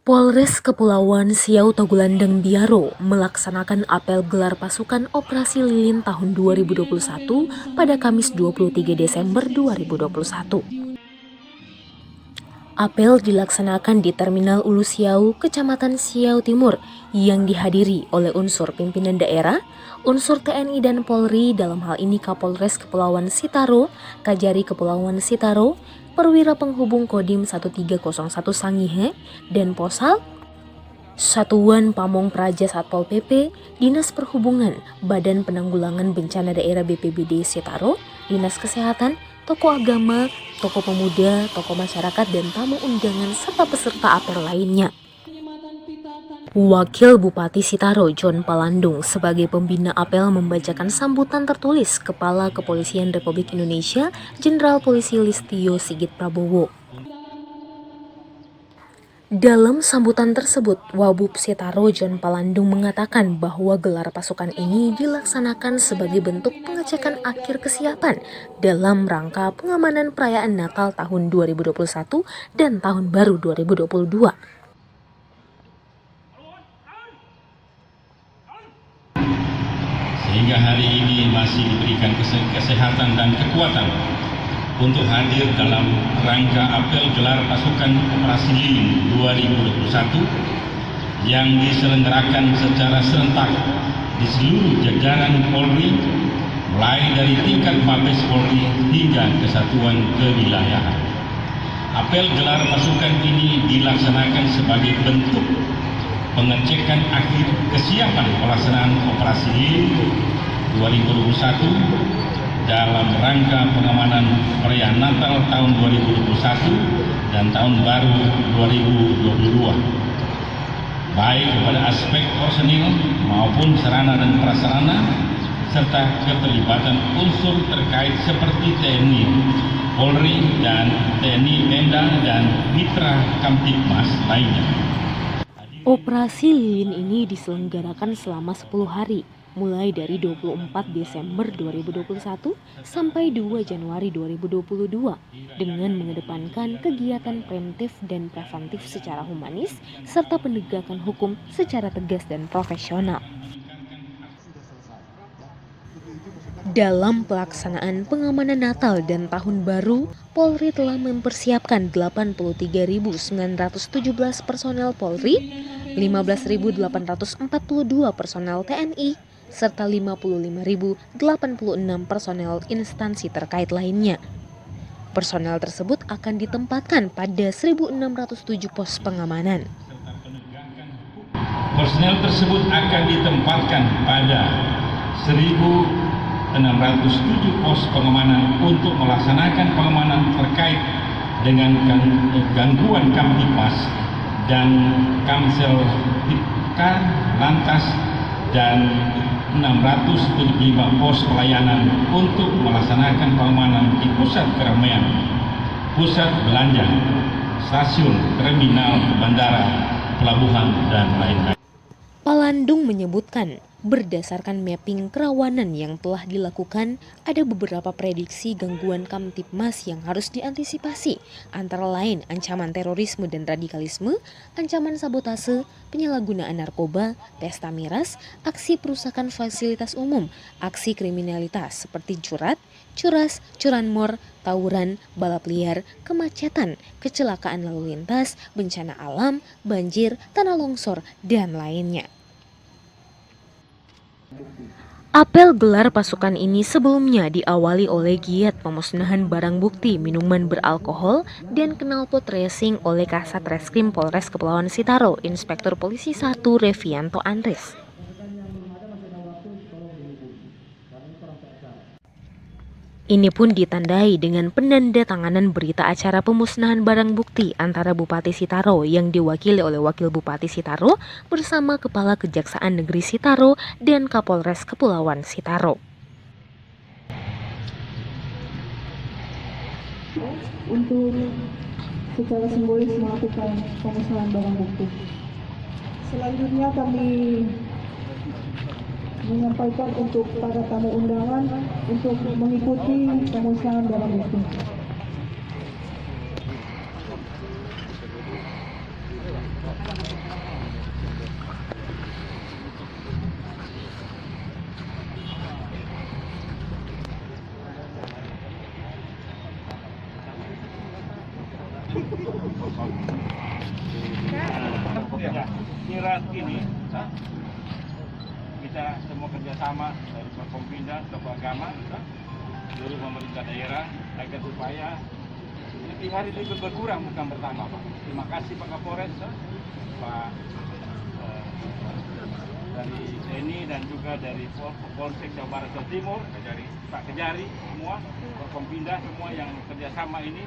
Polres Kepulauan Siau Tagulandang Biaro melaksanakan apel gelar pasukan Operasi Lilin tahun 2021 pada Kamis 23 Desember 2021. Apel dilaksanakan di Terminal Ulu Siau, Kecamatan Siau Timur, yang dihadiri oleh unsur pimpinan daerah, unsur TNI dan Polri, dalam hal ini Kapolres Kepulauan Sitaro, Kajari Kepulauan Sitaro, Perwira Penghubung Kodim 1301 Sangihe, dan Posal, Satuan Pamong Praja Satpol PP, Dinas Perhubungan, Badan Penanggulangan Bencana Daerah BPBD Sitaro, Dinas Kesehatan, tokoh agama, tokoh pemuda, tokoh masyarakat, dan tamu undangan serta peserta apel lainnya. Wakil Bupati Sitaro John Palandung sebagai pembina apel membacakan sambutan tertulis Kepala Kepolisian Republik Indonesia Jenderal Polisi Listio Sigit Prabowo. Dalam sambutan tersebut, Wabub Sitaro John Palandung mengatakan bahwa gelar pasukan ini dilaksanakan sebagai bentuk pengecekan akhir kesiapan dalam rangka pengamanan perayaan Natal tahun 2021 dan Tahun Baru 2022. Sehingga hari ini masih diberikan kesehatan dan kekuatan untuk hadir dalam rangka apel gelar pasukan Operasi Lilin 2021 yang diselenggarakan secara serentak di seluruh jajaran Polri, mulai dari tingkat Mabes Polri hingga kesatuan kewilayahan. Apel gelar pasukan ini dilaksanakan sebagai bentuk pengecekan akhir kesiapan pelaksanaan Operasi Lilin 2021 dalam rangka pengamanan perayaan Natal tahun 2021 dan Tahun Baru 2022, baik kepada aspek personil maupun sarana dan prasarana, serta keterlibatan unsur terkait seperti TNI, Polri, dan TNI Pemda dan mitra Kamtibmas lainnya. Operasi Lilin ini diselenggarakan selama 10 hari, mulai dari 24 Desember 2021 sampai 2 Januari 2022, dengan mengedepankan kegiatan preventif dan preventif secara humanis, serta penegakan hukum secara tegas dan profesional. Dalam pelaksanaan pengamanan Natal dan Tahun Baru, Polri telah mempersiapkan 83.917 personel Polri, 15.842 personel TNI, serta 55.086 personel instansi terkait lainnya. Personel tersebut akan ditempatkan pada 1.607 pos pengamanan. Personel tersebut akan ditempatkan pada 1.607 pos pengamanan untuk melaksanakan pengamanan terkait dengan gangguan Kamtibmas dan Kamsel Dipkar, Lantas, dan 675 pos pelayanan untuk melaksanakan pengamanan di pusat keramaian, pusat belanja, stasiun, terminal, bandara, pelabuhan, dan lain-lain. Palandung menyebutkan, berdasarkan mapping kerawanan yang telah dilakukan, ada beberapa prediksi gangguan Kamtibmas yang harus diantisipasi, antara lain ancaman terorisme dan radikalisme, ancaman sabotase, penyalahgunaan narkoba, pesta miras, aksi perusakan fasilitas umum, aksi kriminalitas seperti curat, curas, curanmor, tawuran, balap liar, kemacetan, kecelakaan lalu lintas, bencana alam, banjir, tanah longsor, dan lainnya. Apel gelar pasukan ini sebelumnya diawali oleh giat pemusnahan barang bukti minuman beralkohol dan knalpot racing oleh Kasat Reskrim Polres Kepulauan Sitaro, Inspektur Polisi 1 Revianto Andres. Ini pun ditandai dengan penandatanganan berita acara pemusnahan barang bukti antara Bupati Sitaro yang diwakili oleh Wakil Bupati Sitaro bersama Kepala Kejaksaan Negeri Sitaro dan Kapolres Kepulauan Sitaro. Untuk secara simbolis melakukan pemusnahan barang bukti. Selanjutnya kami menyampaikan untuk para tamu undangan untuk mengikuti pemusnahan barang bukti. Ya, kira ini kita semua kerjasama dari Forkompinda, tokoh agama, seluruh pemerintah daerah agar supaya lebih hari lebih berkurang, bukan bertambah, Pak. Terima kasih Pak Kapolres, Pak dari TNI dan juga dari Polsek Jawa Barat Jawa Timur, Pak Kejari, semua Forkompinda, semua yang kerjasama ini.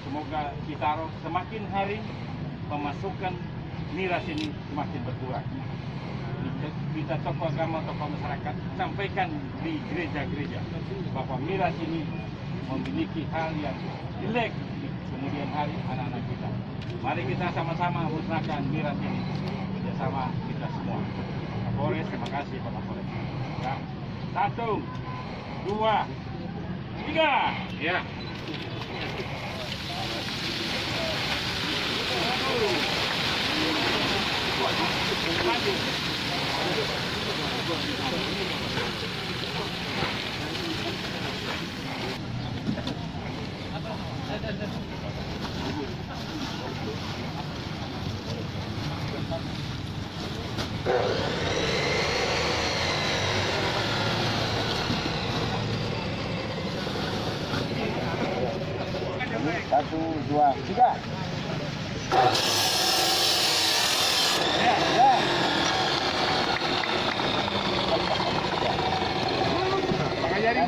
Semoga Citarum semakin hari pemasukan miras ini semakin berkurang. Kita tokoh agama, tokoh masyarakat sampaikan di gereja-gereja bahwa miras ini memiliki hal yang jelek di kemudian hari anak-anak kita. Mari kita sama-sama musnahkan miras ini bersama kita semua. Kapolres, terima kasih Pak Kapolres. Ya. 1, 2, 3. Ya. Satu, dua, tiga. Ya. Pak Kajari.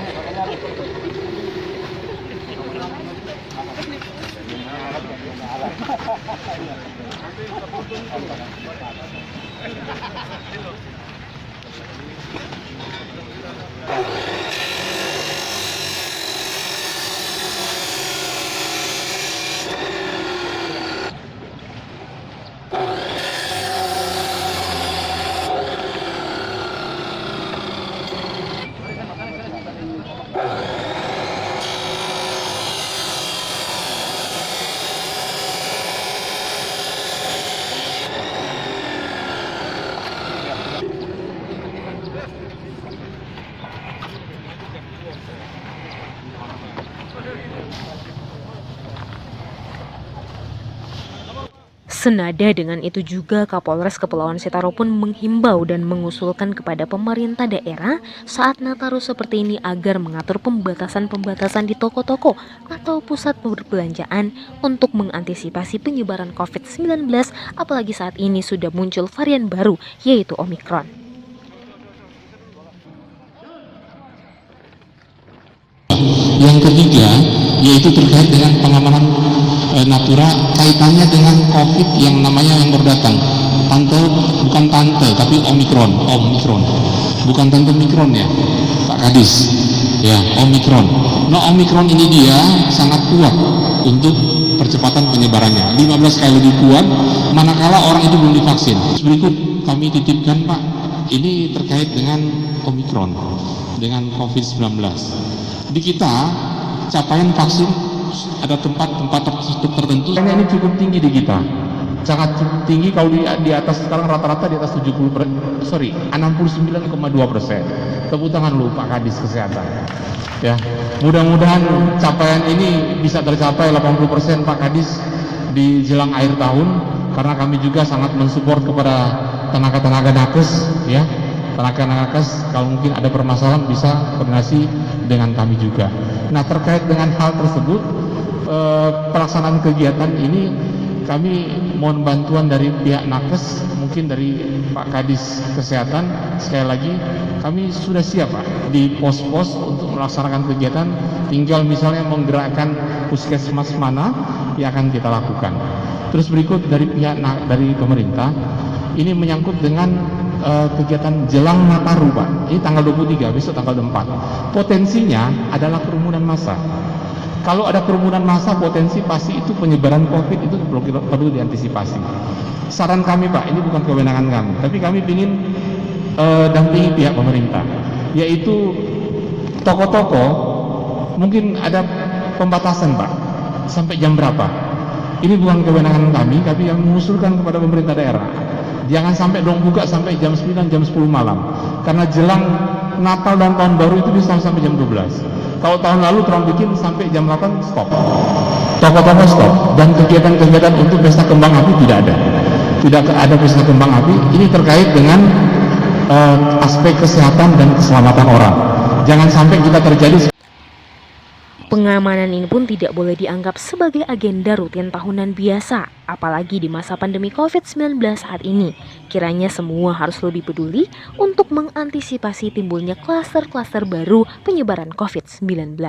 Senada dengan itu juga Kapolres Kepulauan Sitaro pun menghimbau dan mengusulkan kepada pemerintah daerah saat Nataru seperti ini agar mengatur pembatasan-pembatasan di toko-toko atau pusat perbelanjaan untuk mengantisipasi penyebaran COVID-19, apalagi saat ini sudah muncul varian baru yaitu Omikron. Yang ketiga yaitu terkait dengan pengamanan Natura kaitannya dengan COVID yang namanya yang baru datang. Bukan tante tapi Omikron, bukan tante Mikron ya Pak Kadis ya, Omikron. Nah, Omikron ini dia sangat kuat untuk percepatan penyebarannya, 15 kali lebih kuat manakala orang itu belum divaksin. Berikut kami titipkan Pak, ini terkait dengan Omikron, dengan COVID-19. Di kita capaian vaksin ada tempat-tempat tertentu ini cukup tinggi di kita, sangat cukup tinggi. Kalau di atas sekarang rata-rata di atas 69,2%. Tepuk tangan lu Pak Kadis Kesehatan ya, mudah-mudahan capaian ini bisa tercapai 80% Pak Kadis di jelang akhir tahun, karena kami juga sangat mensupport kepada tenaga-tenaga nakes ya. Tenaga nakes kalau mungkin ada permasalahan bisa koordinasi dengan kami juga. Nah, terkait dengan hal tersebut, pelaksanaan kegiatan ini kami mohon bantuan dari pihak nakes, mungkin dari Pak Kadis Kesehatan. Sekali lagi kami sudah siap Pak di pos-pos untuk melaksanakan kegiatan, tinggal misalnya menggerakkan puskesmas mana yang akan kita lakukan. Terus berikut dari pihak dari pemerintah, ini menyangkut dengan kegiatan jelang Nataru Pak. Ini tanggal 23, besok tanggal 4. Potensinya adalah kerumunan massa. Kalau ada kerumunan massa, potensi pasti itu penyebaran COVID itu perlu diantisipasi. Saran kami Pak, ini bukan kewenangan kami, tapi kami ingin dampingi pihak pemerintah, yaitu toko-toko mungkin ada pembatasan Pak, sampai jam berapa. Ini bukan kewenangan kami, tapi yang mengusulkan kepada pemerintah daerah, jangan sampai dong buka sampai jam 9, jam 10 malam. Karena jelang Natal dan Tahun Baru itu bisa sampai jam 12. Kalau tahun lalu terang bikin sampai jam 8 stop. toko-toko stop, dan kegiatan-kegiatan untuk pesta kembang api tidak ada. Tidak ada pesta kembang api. Ini terkait dengan aspek kesehatan dan keselamatan orang. Jangan sampai kita terjadi. Pengamanan ini pun tidak boleh dianggap sebagai agenda rutin tahunan biasa, apalagi di masa pandemi COVID-19 saat ini. Kiranya semua harus lebih peduli untuk mengantisipasi timbulnya klaster-klaster baru penyebaran COVID-19.